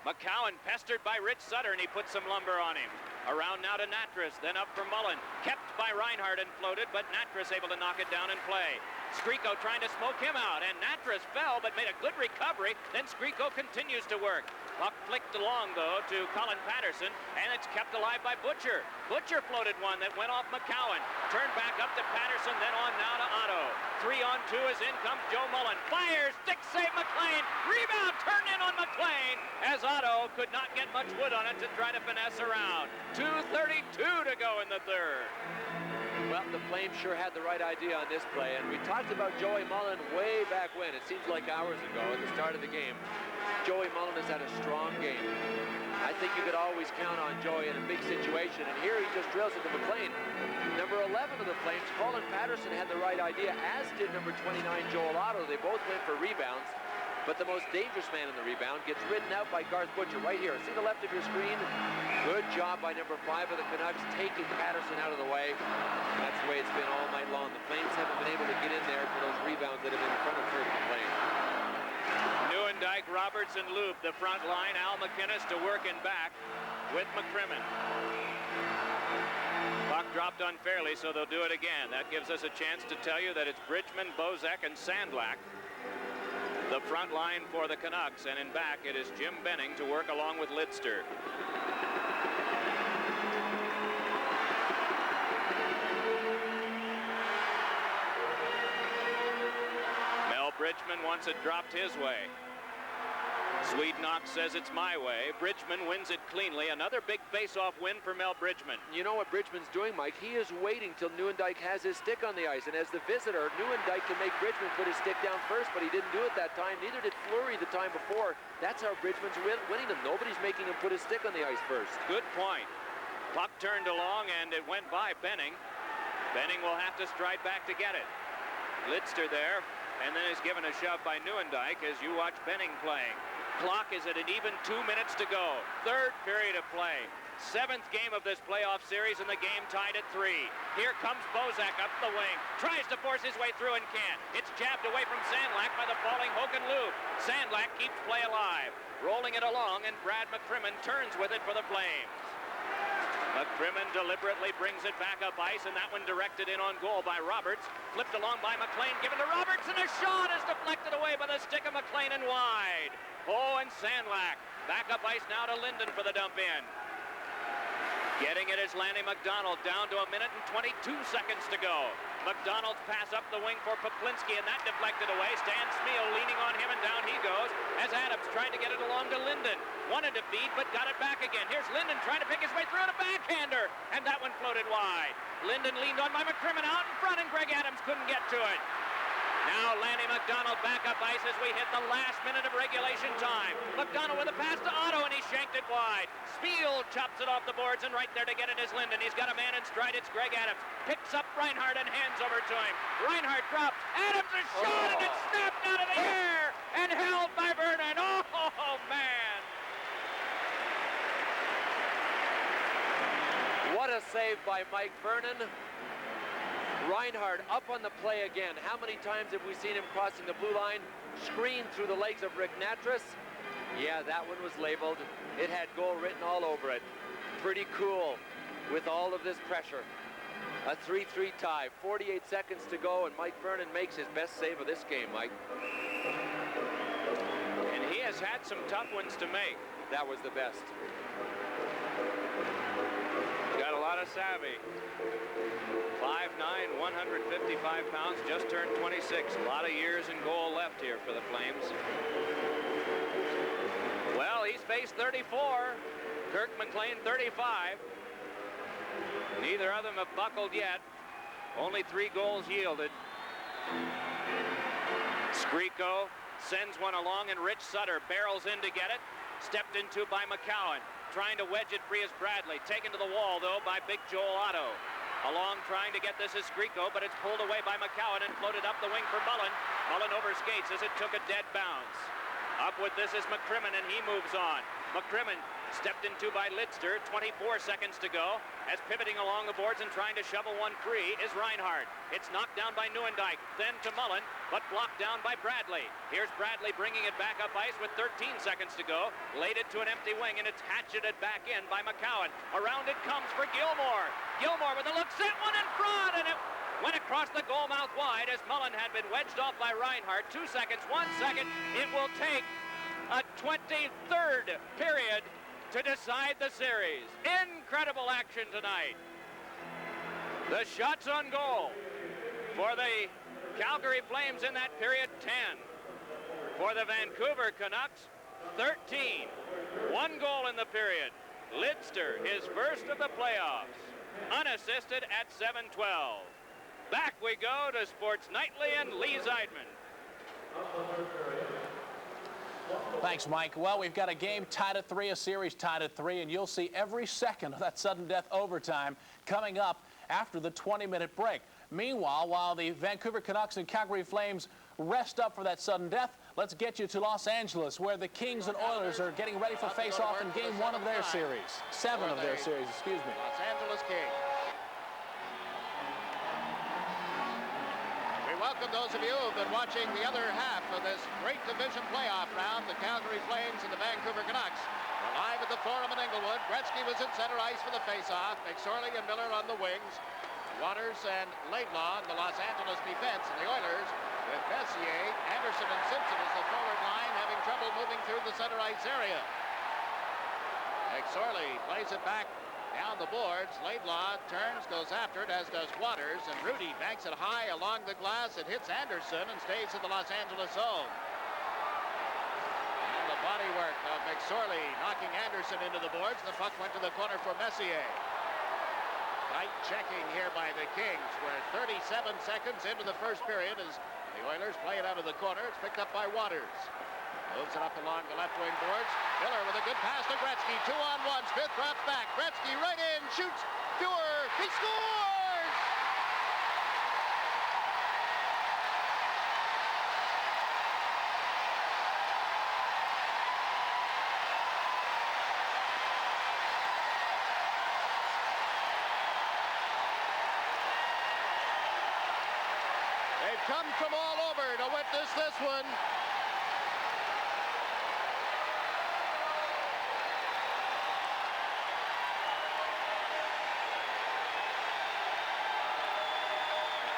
McCowan pestered by Rich Sutter, and he put some lumber on him. Around now to Natras, then up for Mullen. Kept by Reinhardt and floated, but Natras able to knock it down and play. Skriko trying to smoke him out, and Natras fell, but made a good recovery. Then Skriko continues to work. Puck flicked along, though, to Colin Patterson, and it's kept alive by Butcher. Butcher floated one that went off McCowan. Turned back up to Patterson, then on now to Otto. 3-on-2 as in comes Joe Mullen. Fires, stick save McLean. Rebound turned in on McLean, as Otto could not get much wood on it to try to finesse around. 2:32 to go in the third. Well, the Flames sure had the right idea on this play, and we talked about Joey Mullen way back when. It seems like hours ago at the start of the game. Joey Mullen has had a strong game. I think you could always count on Joey in a big situation, and here he just drills into McLean. Number 11 of the Flames, Colin Patterson, had the right idea, as did number 29, Joel Otto. They both went for rebounds, but the most dangerous man in the rebound gets ridden out by Garth Butcher right here. See the left of your screen? Good job by number 5 of the Canucks, taking Patterson out of the way. That's the way it's been all night long. The Flames haven't been able to get in there for those rebounds that have been in front of third McLean. Neuendijk, Roberts, and Loop, the front line. Al McInnes to work in back with McCrimmon. Puck dropped unfairly, so they'll do it again. That gives us a chance to tell you that it's Bridgman, Bozak, and Sandlak, the front line for the Canucks. And in back, it is Jim Benning to work along with Lidster. Bridgman wants it dropped his way. Sweetnock says it's my way. Bridgman wins it cleanly. Another big face-off win for Mel Bridgman. You know what Bridgman's doing, Mike? He is waiting till Neuendijk has his stick on the ice. And as the visitor, Neuendijk can make Bridgman put his stick down first, but he didn't do it that time. Neither did Fleury the time before. That's how Bridgman's winning them. Nobody's making him put his stick on the ice first. Good point. Puck turned along, and it went by Benning. Benning will have to stride back to get it. Lidster there. And then is given a shove by Neuendijk as you watch Benning playing. Clock is at an even 2 minutes to go. Third period of play. 7th game of this playoff series, and the game tied at 3. Here comes Bozak up the wing. Tries to force his way through and can't. It's jabbed away from Sandlak by the falling Hogan Loop. Sandlak keeps play alive. Rolling it along, and Brad McCrimmon turns with it for the Flames. McCrimmon deliberately brings it back up ice, and that one directed in on goal by Roberts. Flipped along by McLean, given to Roberts, and a shot is deflected away by the stick of McLean and wide. Oh, and Sandlak. Back up ice now to Linden for the dump in. Getting it is Lanny McDonald, down to 1 minute and 22 seconds to go. McDonald's pass up the wing for Poplinski, and that deflected away. Stan Smeal leaning on him, and down he goes as Adams trying to get it along to Linden. Wanted to feed, but got it back again. Here's Linden trying to pick his way through, and a backhander, and that one floated wide. Linden leaned on by McCrimmon out in front, and Greg Adams couldn't get to it. Now Lanny McDonald back up ice as we hit the last minute of regulation time. McDonald with a pass to Otto, and he shanked it wide. Spiel chops it off the boards, and right there to get it is Linden. He's got a man in stride. It's Greg Adams. Picks up Reinhardt and hands over to him. Reinhardt drops. Adams a shot, and it's snapped out of the air and held by Vernon. Oh, man. What a save by Mike Vernon. Reinhardt up on the play again. How many times have we seen him crossing the blue line? Screen through the legs of Rick Natras. Yeah, that one was labeled. It had goal written all over it. Pretty cool with all of this pressure. A 3-3 tie. 48 seconds to go, and Mike Vernon makes his best save of this game, Mike. And he has had some tough ones to make. That was the best. Got a lot of savvy. 5'9", 155 pounds, just turned 26. A lot of years in goal left here for the Flames. Well, he's faced 34. Kirk McLean, 35. Neither of them have buckled yet. Only 3 goals yielded. Skriko Sends one along, and Rich Sutter barrels in to get it. Stepped into by McCowan. Trying to wedge it free is Bradley. Taken to the wall, though, by Big Joel Otto. Along trying to get this is Grieco, but it's pulled away by McCowan and floated up the wing for Mullen. Mullen overskates as it took a dead bounce. Up with this is McCrimmon, and he moves on. McCrimmon stepped into by Lidster, 24 seconds to go. As pivoting along the boards and trying to shovel one free is Reinhardt. It's knocked down by Neuendijk, then to Mullen, but blocked down by Bradley. Here's Bradley bringing it back up ice with 13 seconds to go. Laid it to an empty wing, and it's hatcheted back in by McCowan. Around it comes for Gilmore. Gilmore with a look, sent one in front, and it went across the goal mouth wide as Mullen had been wedged off by Reinhardt. 2 seconds, 1 second. It will take a 23rd period to decide the series. Incredible action tonight. The shots on goal for the Calgary Flames in that period, 10. For the Vancouver Canucks, 13. 1 goal in the period. Lidster, his first of the playoffs, unassisted at 7:12. Back we go to Sports Nightly and Lee Zeidman. Thanks, Mike. Well, we've got a game tied at 3, a series tied at 3, and you'll see every second of that sudden death overtime coming up after the 20-minute break. Meanwhile, while the Vancouver Canucks and Calgary Flames rest up for that sudden death, let's get you to Los Angeles, where the Kings and Oilers are getting ready for face-off in Game 1 of their series. 7 of their series, excuse me. Los Angeles Kings. We welcome those of you who have been watching the other half of this great division playoff round, the Calgary Flames and the Vancouver Canucks. We're live at the Forum in Inglewood. Gretzky was in center ice for the face-off. McSorley and Miller on the wings. Waters and Laidlaw in the Los Angeles defense. And the Oilers with Messier, Anderson, and Simpson as the forward line, having trouble moving through the center ice area. McSorley plays it back down the boards. Laidlaw turns, goes after it, as does Waters, and Rudy banks it high along the glass. It hits Anderson and stays in the Los Angeles zone. And the body work of McSorley knocking Anderson into the boards. The puck went to the corner for Messier. Tight checking here by the Kings. We're 37 seconds into the first period as the Oilers play it out of the corner. It's picked up by Waters. Moves it up along the left wing boards. Miller with a good pass to Gretzky. 2-on-1. Smith drops back. Gretzky right in. Shoots. Fuhr. He scores! They've come from all over to witness this one.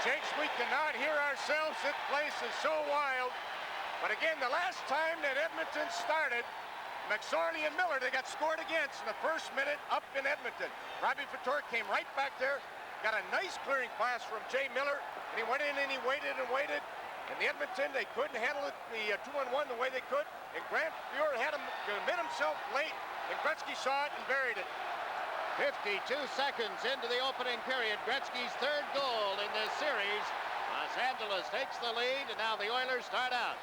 Jakes, we cannot hear ourselves. This place is so wild. But again, the last time that Edmonton started, McSorley and Miller, they got scored against in the first minute up in Edmonton. Robbie Fautor came right back there, got a nice clearing pass from Jay Miller, and he went in and he waited and waited. And the Edmonton, they couldn't handle it, the 2-on-1 the way they could. And Grant Fuhr had him commit himself late, and Gretzky saw it and buried it. 52 seconds into the opening period. Gretzky's 3rd goal in this series. Los Angeles takes the lead, and now the Oilers start out.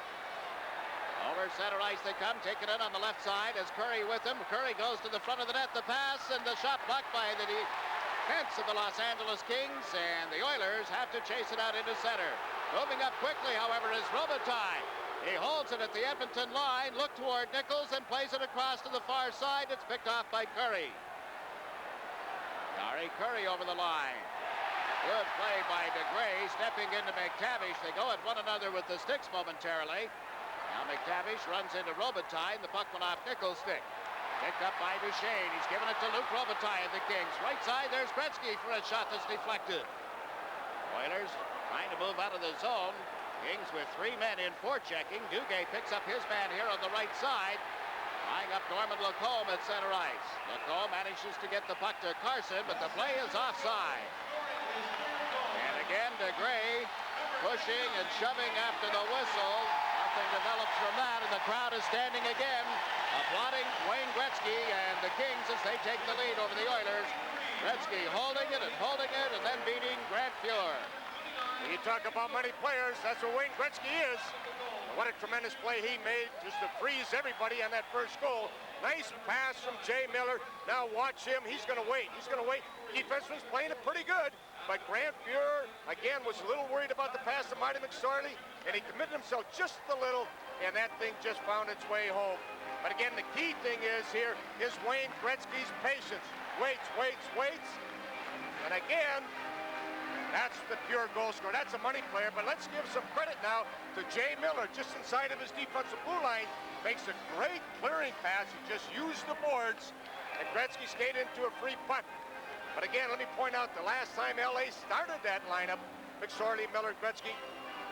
Over center ice they come, taking it on the left side as Curry with him. Curry goes to the front of the net, the pass, and the shot blocked by the defense of the Los Angeles Kings, and the Oilers have to chase it out into center. Moving up quickly, however, is Robitaille. He holds it at the Edmonton line, look toward Nichols, and plays it across to the far side. It's picked off by Curry. Curry over the line. Good play by DeGray, stepping into McTavish. They go at one another with the sticks momentarily. Now McTavish runs into Robitaille. The puck went off Nichols' stick. Picked up by Duchesne. He's given it to Luc Robitaille of the Kings. Right side, there's Gretzky for a shot that's deflected. Oilers trying to move out of the zone. Kings with 3 men in forechecking. Duguay picks up his man here on the right side. Tying up Norman Lacombe at center ice. Lacombe manages to get the puck to Carson, but the play is offside. And again, DeGray pushing and shoving after the whistle. Nothing develops from that, and the crowd is standing again, applauding Wayne Gretzky and the Kings as they take the lead over the Oilers. Gretzky holding it, and then beating Grant Fuhr. You talk about money players, that's what Wayne Gretzky is. And what a tremendous play he made just to freeze everybody on that first goal. Nice pass from Jay Miller. Now watch him. He's going to wait. He's going to wait. Defenseman's playing it pretty good. But Grant Fuhrer, again, was a little worried about the pass to Marty McSorley, and he committed himself just a little, and that thing just found its way home. But again, the key thing is here is Wayne Gretzky's patience. Waits. And again, that's the pure goal scorer. That's a money player, but let's give some credit now to Jay Miller, just inside of his defensive blue line. Makes a great clearing pass. He just used the boards, and Gretzky skated into a free punt. But again, let me point out, the last time LA started that lineup, McSorley, Miller, Gretzky,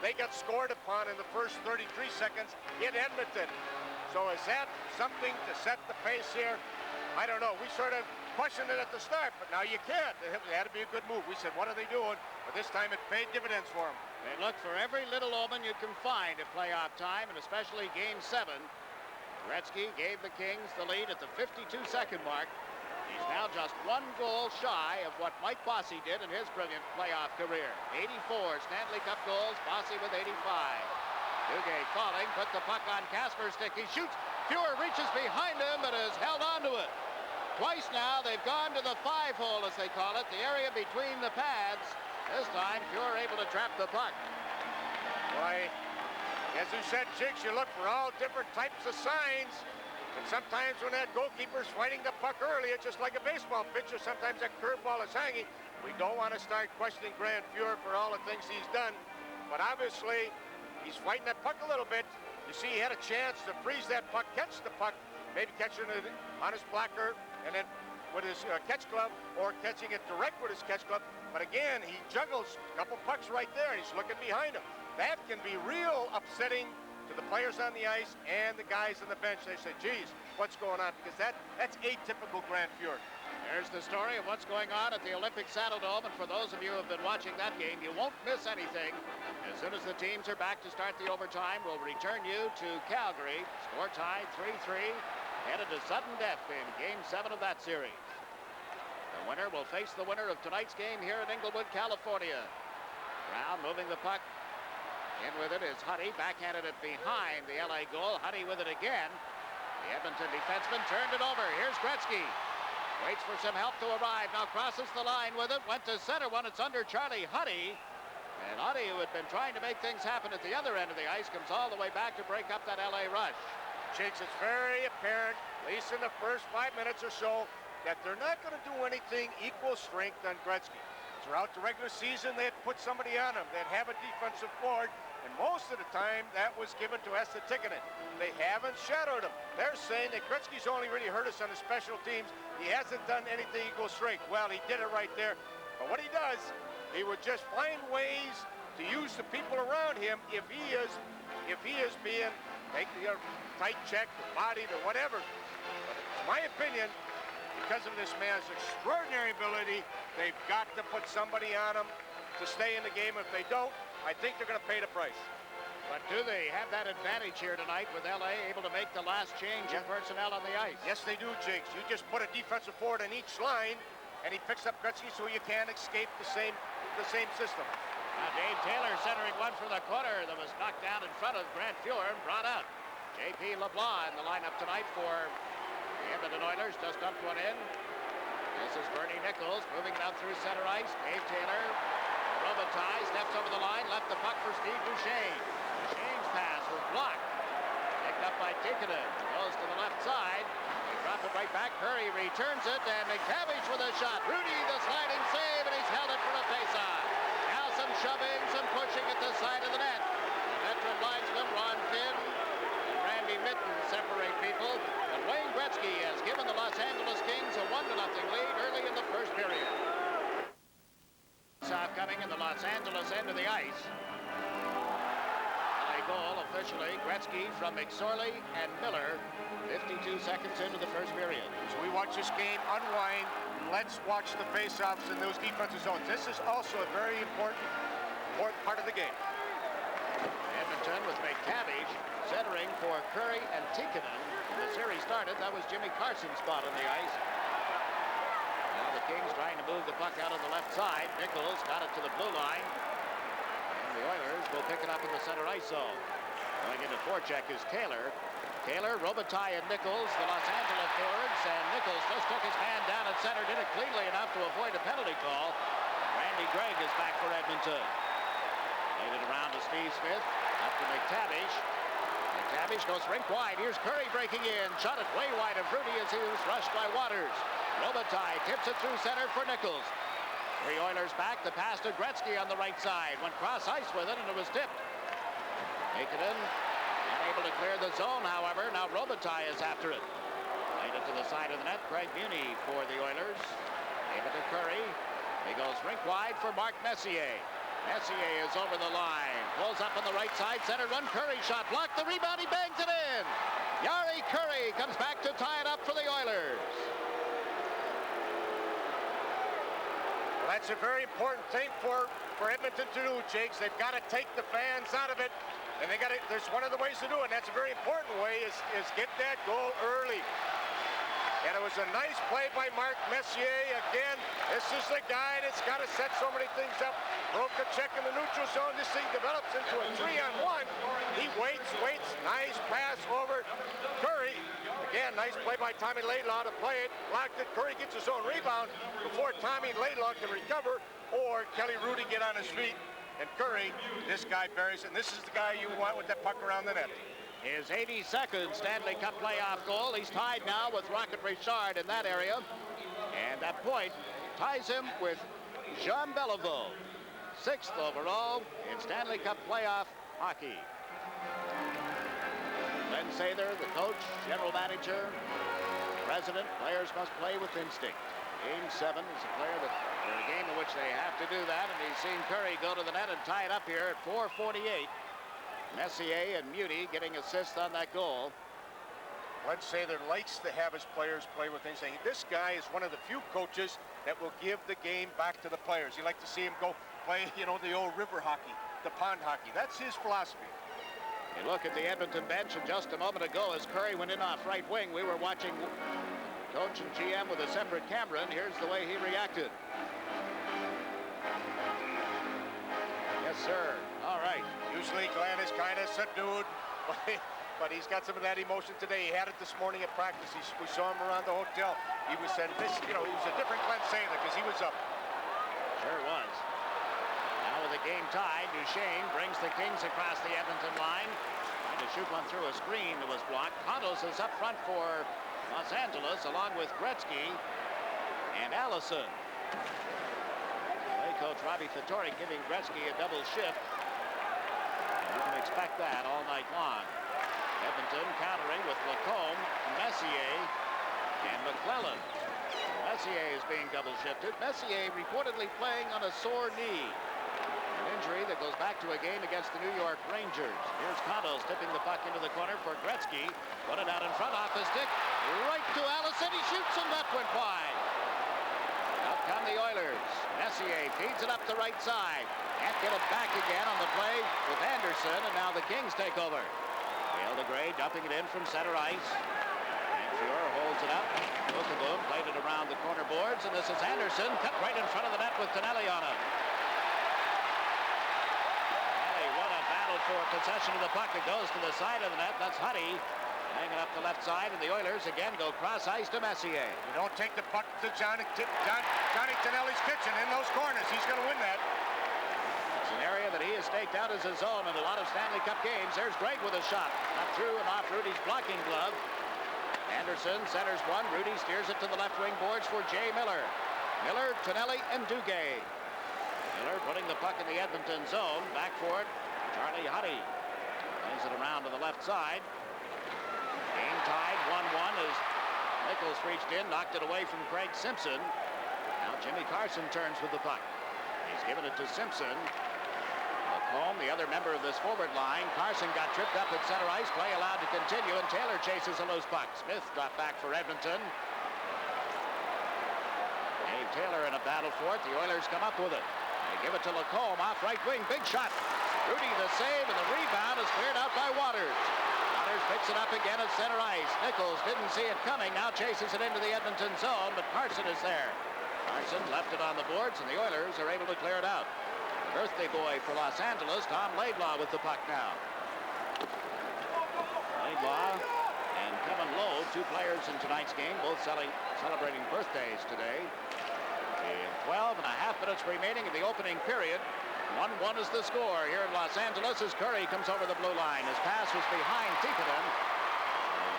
they got scored upon in the first 33 seconds in Edmonton. So is that something to set the pace here? I don't know. We sort of questioned it at the start, but now you can't. It had to be a good move. We said, what are they doing? But this time it paid dividends for them. They look for every little omen you can find at playoff time, and especially Game 7. Gretzky gave the Kings the lead at the 52-second mark. He's now just 1 goal shy of what Mike Bossy did in his brilliant playoff career. 84 Stanley Cup goals, Bossy with 85. Duguay falling, put the puck on Kasper's stick. He shoots. Fuhrer reaches behind him, but has held on to it. Twice now, they've gone to the 5-hole, as they call it, the area between the pads. This time, Fuhrer able to trap the puck. Boy, as you said, Jigs, you look for all different types of signs. And sometimes when that goalkeeper's fighting the puck early, it's just like a baseball pitcher. Sometimes that curveball is hanging. We don't want to start questioning Grant Fuhrer for all the things he's done. But obviously, he's fighting that puck a little bit. You see, he had a chance to freeze that puck, catch the puck, maybe catching it on his blocker, and then with his catch glove, or catching it direct with his catch glove. But again, he juggles a couple pucks right there, and he's looking behind him. That can be real upsetting to the players on the ice and the guys on the bench. They say, geez, what's going on? Because that's atypical Grant Fuhrer. There's the story of what's going on at the Olympic Saddledome, and for those of you who have been watching that game, you won't miss anything. As soon as the teams are back to start the overtime, we'll return you to Calgary. Score tied 3-3, headed to sudden death in Game 7 of that series. The winner will face the winner of tonight's game here in Inglewood, California. Brown moving the puck. In with it is Huddy, backhanded it behind the LA goal. Huddy with it again. The Edmonton defenseman turned it over. Here's Gretzky. Waits for some help to arrive. Now crosses the line with it. Went to center one. It's under Charlie Huddy. And Huddy, who had been trying to make things happen at the other end of the ice, comes all the way back to break up that LA rush. Jigs, it's very apparent, at least in the first 5 minutes or so, that they're not going to do anything equal strength on Gretzky. Throughout the regular season, they'd put somebody on him. They'd have a defensive forward. And most of the time, that was given to Esa Tikkanen. They haven't shadowed him. They're saying that Gretzky's only really hurt us on the special teams. He hasn't done anything equal strength. Well, he did it right there. But what he does, he would just find ways to use the people around him if he is being, take the tight check, or bodied, or whatever. But in my opinion, because of this man's extraordinary ability, they've got to put somebody on him to stay in the game. If they don't, I think they're going to pay the price. But do they have that advantage here tonight with LA able to make the last change in personnel on the ice? Yes, they do, Jigs. You just put a defensive forward on each line, and he picks up Gretzky so you can't escape the same system. Now Dave Taylor centering one from the corner that was knocked down in front of Grant Fuhrer and brought out. J.P. LeBlanc in the lineup tonight for the Edmonton Oilers. Just dumped one in. This is Bernie Nichols moving down through center ice. Dave Taylor, Robitaille steps over the line, left the puck for Steve Duchesne. Duchesne's pass was blocked. Picked up by Tikkanen. Goes to the left side. They drop it right back. Curry returns it, and McTavish with a shot. Rudy the sliding save, and he's held it for a face-off. Now some shoving, some pushing at the side of the net. The veteran linesman Ron Finn and Randy Mitten separate people, and Wayne Gretzky has given the Los Angeles Kings a 1-0 lead early in the first period. Face-off coming in the Los Angeles end of the ice. LA goal officially Gretzky from McSorley and Miller. 52 seconds into the first period. So we watch this game unwind. Let's watch the face-offs in those defensive zones. This is also a very important part of the game. Edmonton with McTavish centering for Curry and Tikkanen. When the series started, that was Jimmy Carson's spot on the ice. Now the Kings trying to move the puck out on the left side. Nichols got it to the blue line. And the Oilers will pick it up in the center ice zone. Going into forecheck is Taylor. Taylor, Robitaille, and Nichols, the Los Angeles forwards, and Nichols just took his man down at center, did it cleanly enough to avoid a penalty call. Randy Gregg is back for Edmonton. Laid it around to Steve Smythe, up to McTavish. McTavish goes rink wide. Here's Curry breaking in. Shot it way wide of Rudy as he was rushed by Waters. Robitaille tips it through center for Nichols. Three Oilers back. The pass to Gretzky on the right side. Went cross ice with it, and it was tipped. Taken in. Unable to clear the zone, however. Now Robitaille is after it. Laid it to the side of the net. Craig Muni for the Oilers. Gave it to Curry. He goes rink wide for Mark Messier. Messier is over the line. Pulls up on the right side. Center run. Curry shot blocked. The rebound. He bangs it in. Jari Curry comes back to tie it up for the Oilers. Well, that's a very important thing for Edmonton to do, Jakes. They've got to take the fans out of it. And they got to, there's one of the ways to do it, and that's a very important way, is get that goal early. And it was a nice play by Mark Messier. Again, this is the guy that's got to set so many things up. Broke a check in the neutral zone. This thing develops into a 3-on-1. He waits. Nice pass over Curry. Again, nice play by Tommy Laidlaw to play it. Blocked it. Curry gets his own rebound before Tommy Laidlaw can recover, or Kelly Rudy get on his feet. And Curry, this guy buries it. And this is the guy you want with that puck around the net. His 82nd Stanley Cup playoff goal. He's tied now with Rocket Richard in that area. And that point ties him with Jean Beliveau, 6th overall in Stanley Cup playoff hockey. Len Sather, the coach, general manager, president. Players must play with instinct. Game 7 is a game in which they have to do that, and he's seen Curry go to the net and tie it up here at 4:48. Messier and Muni getting assists on that goal. Let's say that likes to have his players play with instinct. This guy is one of the few coaches that will give the game back to the players. You like to see him go play, you know, the old river hockey, the pond hockey. That's his philosophy. You look at the Edmonton bench, and just a moment ago as Curry went in off right wing, we were watching coach and GM with a separate camera, and here's the way he reacted. Yes, sir. All right. Usually Glenn is kind of subdued, but he's got some of that emotion today. He had it this morning at practice. We saw him around the hotel. He was saying, he was a different Glenn Sather because he was up. Sure was. Now with the game tied, Duchesne brings the Kings across the Edmonton line. Trying to shoot one through a screen that was blocked. Condos is up front for Los Angeles, along with Gretzky and Allison. Play coach Robbie Fattori giving Gretzky a double shift. You can expect that all night long. Edmonton countering with Lacombe, Messier, and McClellan. Messier is being double shifted. Messier reportedly playing on a sore knee. An injury that goes back to a game against the New York Rangers. Here's Condos tipping the puck into the corner for Gretzky. Put it out in front off the stick. Right to Allison. He shoots, and that went wide. Out come the Oilers. Messier feeds it up the right side. Can't get it back again on the play with Anderson, and now the Kings take over. Dale DeGray dumping it in from center ice. And Fuhr holds it up. Boom played it around the corner boards, and this is Anderson cut right in front of the net with Tonelli on it. Tonelli, what a battle for possession of the puck. It goes to the side of the net. That's Huddy. Hanging up the left side, and the Oilers again go cross ice to Messier. You don't take the puck to Johnny Tonelli's kitchen in those corners. He's going to win that. It's an area that he has staked out as his own in a lot of Stanley Cup games. There's Gregg with a shot. Up through and off Rudy's blocking glove. Anderson centers one. Rudy steers it to the left wing boards for Jay Miller. Miller, Tonelli, and Duguay. Miller putting the puck in the Edmonton zone. Back for it, Charlie Huddy. Plays it around to the left side. Game tied 1-1 as Nichols reached in, knocked it away from Craig Simpson. Now Jimmy Carson turns with the puck. He's given it to Simpson. Lacombe, the other member of this forward line. Carson got tripped up at center ice. Play allowed to continue, and Taylor chases a loose puck. Smythe dropped back for Edmonton. Dave Taylor in a battle for it. The Oilers come up with it. They give it to Lacombe off right wing. Big shot. Rudy the save, and the rebound is cleared out by Waters. Waters picks it up again at center ice. Nichols didn't see it coming. Now chases it into the Edmonton zone, but Carson is there. Carson left it on the boards, and the Oilers are able to clear it out. Birthday boy for Los Angeles, Tom Laidlaw with the puck now. Laidlaw and Kevin Lowe, two players in tonight's game, both celebrating birthdays today. 12 and a half minutes remaining in the opening period. 1-1 is the score here in Los Angeles as Curry comes over the blue line. His pass was behind Tikkanen.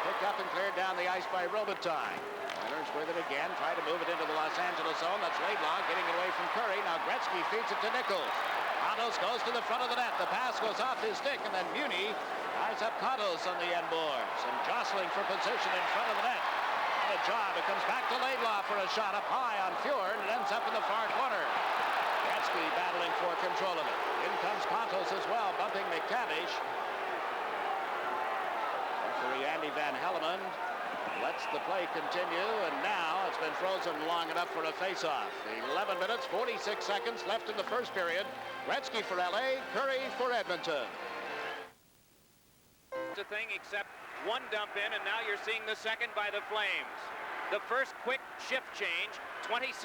Picked up and cleared down the ice by Robitaille. Oilers with it again, try to move it into the Los Angeles zone. That's Laidlaw getting it away from Curry. Now Gretzky feeds it to Nichols. Contos goes to the front of the net. The pass goes off his stick, and then Muni ties up Contos on the end boards and jostling for position in front of the net. What a job. It comes back to Laidlaw for a shot up high on Fjord, and it ends up in the far corner. Gretzky battling for control of it. In comes Contos as well, bumping McTavish. Referee Andy Van Hellemond lets the play continue, and now it's been frozen long enough for a face-off. 11 minutes, 46 seconds left in the first period. Gretzky for LA, Curry for Edmonton. It's a thing except one dump in, and now you're seeing the second by the Flames. The first quick shift change, 27